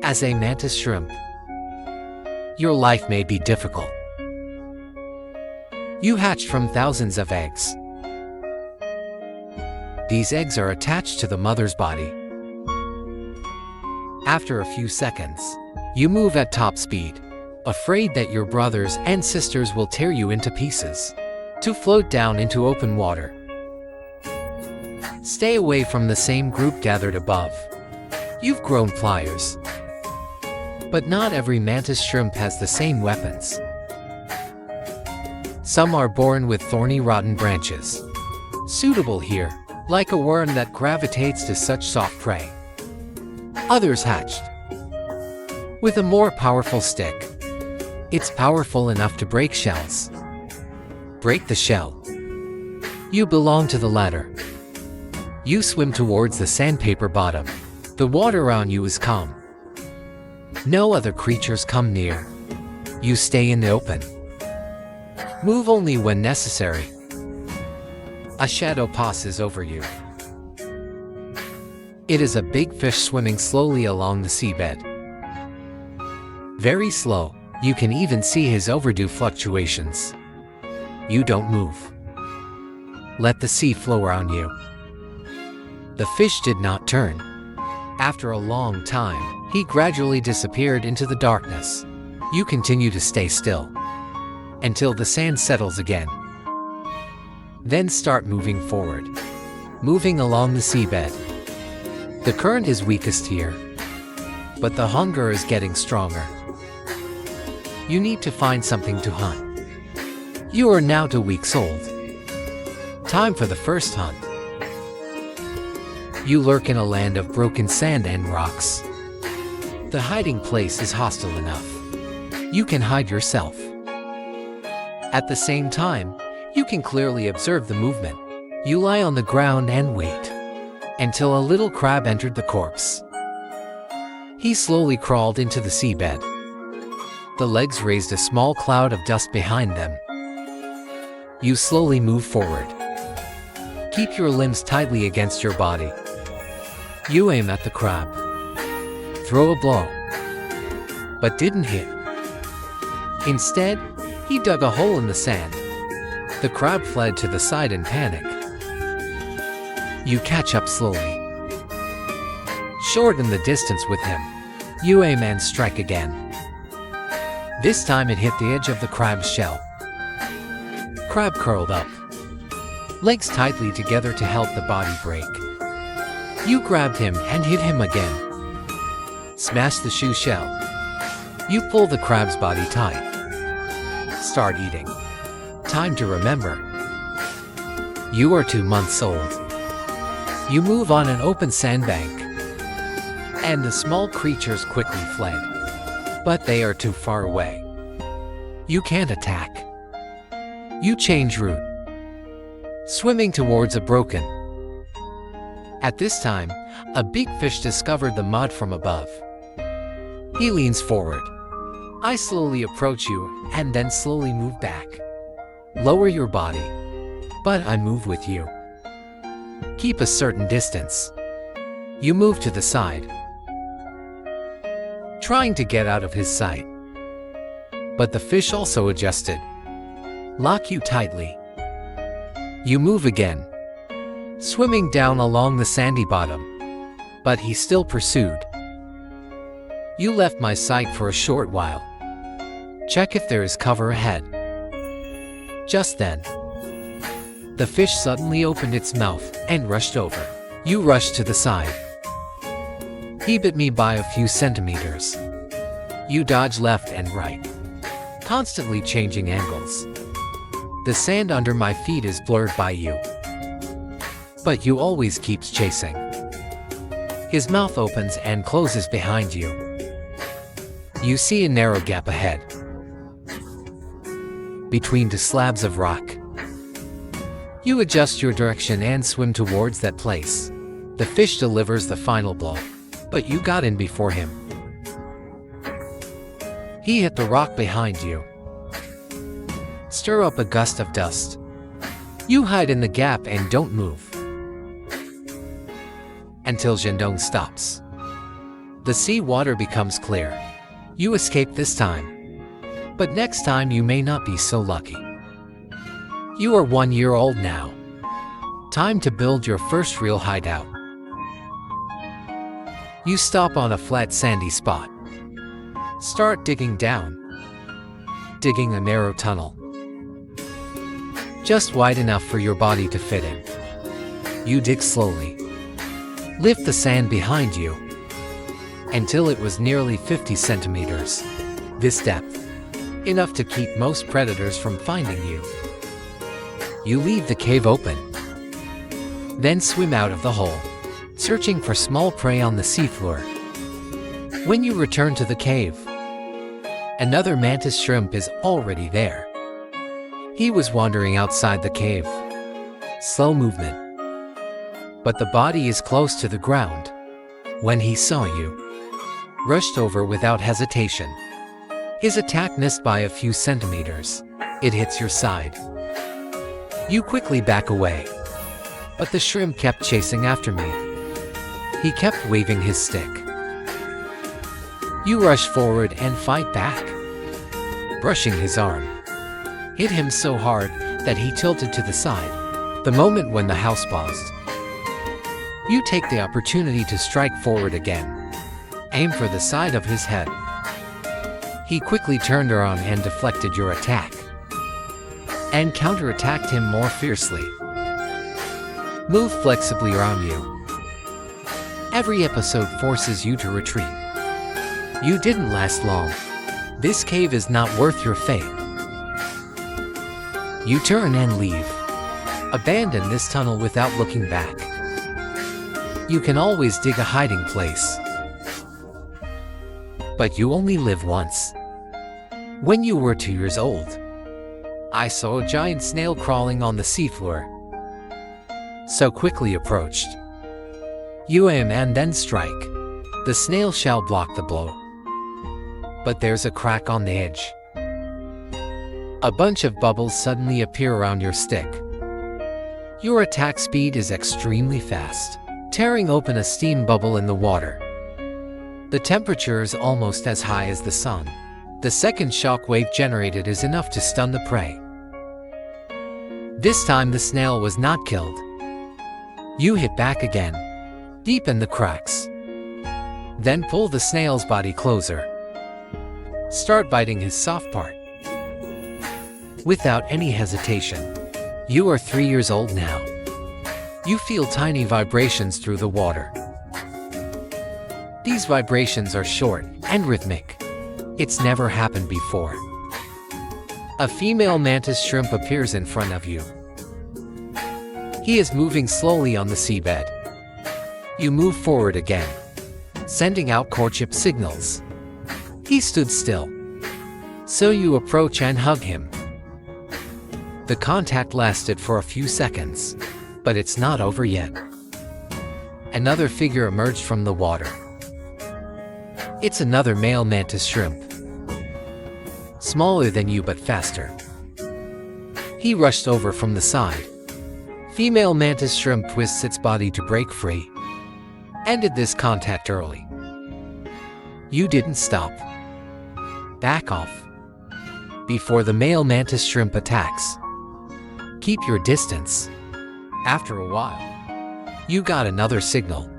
As a mantis shrimp, your life may be difficult. You hatched from thousands of eggs. These eggs are attached to the mother's body. After a few seconds, you move at top speed, afraid that your brothers and sisters will tear you into pieces, to float down into open water. Stay away from the same group gathered above. You've grown pliers. But not every mantis shrimp has the same weapons. Some are born with thorny, rotten branches, suitable here, like a worm that gravitates to such soft prey. Others hatched with a more powerful stick. It's powerful enough to break shells. Break the shell. You belong to the latter. You swim towards the sandpaper bottom. The water around you is calm. No other creatures come near. You stay in the open. Move only when necessary. A shadow passes over you. It is a big fish swimming slowly along the seabed. Very slow, you can even see his overdue fluctuations. You don't move. Let the sea flow around you. The fish did not turn. After a long time, he gradually disappeared into the darkness. You continue to stay still until the sand settles again. Then start moving forward, moving along the seabed. The current is weakest here, but the hunger is getting stronger. You need to find something to hunt. You are now 2 weeks old. Time for the first hunt. You lurk in a land of broken sand and rocks. The hiding place is hostile enough. You can hide yourself. At the same time, you can clearly observe the movement. You lie on the ground and wait until a little crab entered the corpse. He slowly crawled into the seabed. The legs raised a small cloud of dust behind them. You slowly move forward. Keep your limbs tightly against your body. You aim at the crab. Throw a blow, but didn't hit. Instead, he dug a hole in the sand. The crab fled to the side in panic. You catch up slowly. Shorten the distance with him. You aim and strike again. This time it hit the edge of the crab's shell. Crab curled up, legs tightly together to help the body break. You grabbed him and hit him again. Smash the shoe shell. You pull the crab's body tight. Start eating. Time to remember. You are 2 months old. You move on an open sandbank, and the small creatures quickly fled. But they are too far away. You can't attack. You change route, swimming towards a broken. At this time, a big fish discovered the mud from above. He leans forward. I slowly approach you and then slowly move back. Lower your body, but I move with you. Keep a certain distance. You move to the side, trying to get out of his sight. But the fish also adjusted. Lock you tightly. You move again, swimming down along the sandy bottom. But he still pursued. You left my sight for a short while. Check if there is cover ahead. Just then, the fish suddenly opened its mouth and rushed over. You rushed to the side. He bit me by a few centimeters. You dodge left and right, constantly changing angles. The sand under my feet is blurred by you, but you always keeps chasing. His mouth opens and closes behind you. You see a narrow gap ahead, between 2 slabs of rock. You adjust your direction and swim towards that place. The fish delivers the final blow, but you got in before him. He hit the rock behind you. Stir up a gust of dust. You hide in the gap and don't move until Jandong stops. The sea water becomes clear. You escape this time. But next time you may not be so lucky. You are 1 year old now. Time to build your first real hideout. You stop on a flat sandy spot. Start digging down. Digging a narrow tunnel. Just wide enough for your body to fit in. You dig slowly. Lift the sand behind you until it was nearly 50 centimeters. This depth, enough to keep most predators from finding you. You leave the cave open. Then swim out of the hole, searching for small prey on the seafloor. When you return to the cave, another mantis shrimp is already there. He was wandering outside the cave. Slow movement. But the body is close to the ground. When he saw you, rushed over without hesitation. His attack missed by a few centimeters. It hits your side. You quickly back away. But the shrimp kept chasing after me. He kept waving his stick. You rush forward and fight back. Brushing his arm. Hit him so hard that he tilted to the side. The moment when the house paused. You take the opportunity to strike forward again. Aim for the side of his head. He quickly turned around and deflected your attack. And counterattacked him more fiercely. Move flexibly around you. Every episode forces you to retreat. You didn't last long. This cave is not worth your fate. You turn and leave. Abandon this tunnel without looking back. You can always dig a hiding place. But you only live once. When you were 2 years old, I saw a giant snail crawling on the seafloor. So quickly approached. You aim and then strike. The snail shall block the blow. But there's a crack on the edge. A bunch of bubbles suddenly appear around your stick. Your attack speed is extremely fast, tearing open a steam bubble in the water. The temperature is almost as high as the sun. The second shock wave generated is enough to stun the prey. This time the snail was not killed. You hit back again. Deepen the cracks. Then pull the snail's body closer. Start biting his soft part. Without any hesitation. You are 3 years old now. You feel tiny vibrations through the water. These vibrations are short and rhythmic. It's never happened before. A female mantis shrimp appears in front of you. He is moving slowly on the seabed. You move forward again, sending out courtship signals. He stood still. So you approach and hug him. The contact lasted for a few seconds, but it's not over yet. Another figure emerged from the water. It's another male mantis shrimp. Smaller than you but faster. He rushed over from the side. Female mantis shrimp twists its body to break free. Ended this contact early. You didn't stop. Back off. Before the male mantis shrimp attacks. Keep your distance. After a while, you got another signal.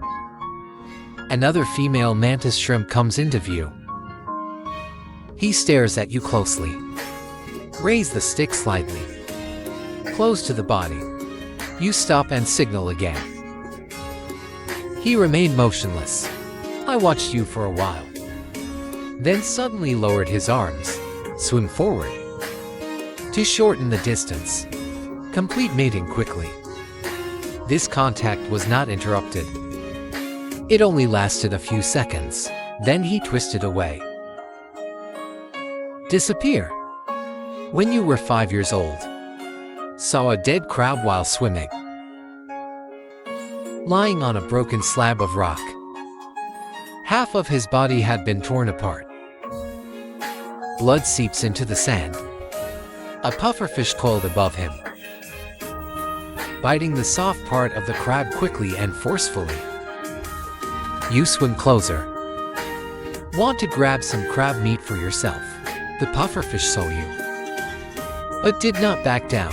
Another female mantis shrimp comes into view. He stares at you closely. Raise the stick slightly. Close to the body. You stop and signal again. He remained motionless. I watched you for a while. Then suddenly lowered his arms, swim forward. To shorten the distance. Complete mating quickly. This contact was not interrupted. It only lasted a few seconds. Then he twisted away. Disappear. When you were 5 years old. Saw a dead crab while swimming. Lying on a broken slab of rock. Half of his body had been torn apart. Blood seeps into the sand. A pufferfish coiled above him. Biting the soft part of the crab quickly and forcefully. You swim closer. Want to grab some crab meat for yourself. The pufferfish saw you, but did not back down,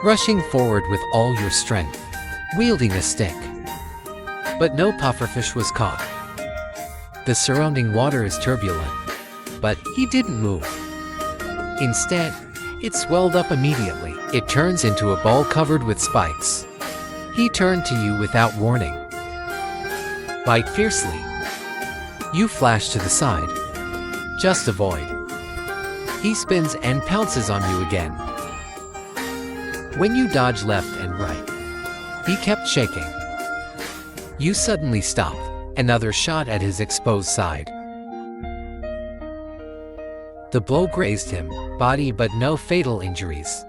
rushing forward with all your strength, wielding a stick. But no pufferfish was caught. The surrounding water is turbulent, but he didn't move. Instead, it swelled up immediately. It turns into a ball covered with spikes. He turned to you without warning. Bite fiercely. You flash to the side. Just avoid. He spins and pounces on you again. When you dodge left and right, he kept shaking. You suddenly stopped. Another shot at his exposed side. The blow grazed him, body but no fatal injuries.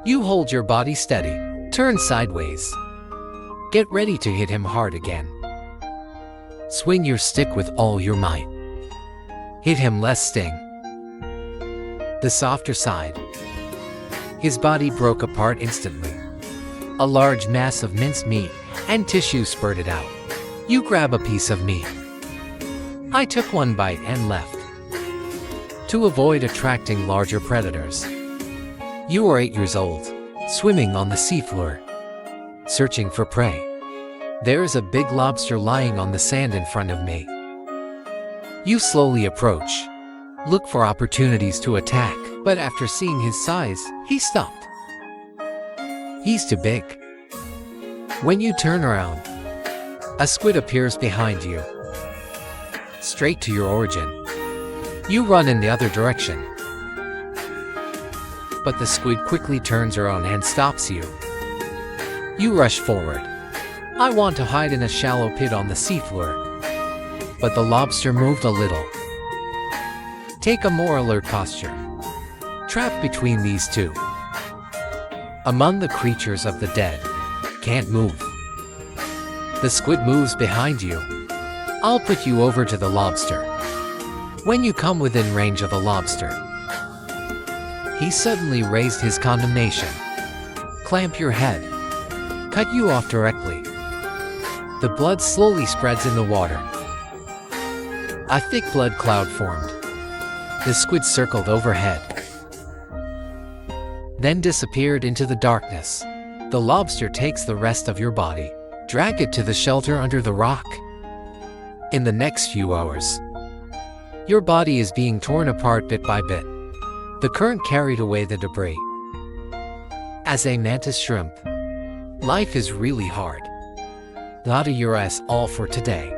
You hold your body steady, turn sideways. Get ready to hit him hard again. Swing your stick with all your might. Hit him less sting. The softer side. His body broke apart instantly. A large mass of minced meat and tissue spurted out. You grab a piece of meat. I took one bite and left. To avoid attracting larger predators. You are 8 years old, swimming on the seafloor, searching for prey. There is a big lobster lying on the sand in front of me. You slowly approach, look for opportunities to attack, but after seeing his size, he stopped. He's too big. When you turn around, a squid appears behind you, straight to your origin. You run in the other direction, but the squid quickly turns around and stops you. You rush forward. I want to hide in a shallow pit on the seafloor, but the lobster moved a little. Take a more alert posture. Trapped between these two. Among the creatures of the dead. Can't move. The squid moves behind you. I'll put you over to the lobster. When you come within range of the lobster, he suddenly raised his condemnation. Clamp your head. Cut you off directly. The blood slowly spreads in the water. A thick blood cloud formed. The squid circled overhead, then disappeared into the darkness. The lobster takes the rest of your body. Drag it to the shelter under the rock. In the next few hours, your body is being torn apart bit by bit. The current carried away the debris. As a mantis shrimp, life is really hard. That's all for today.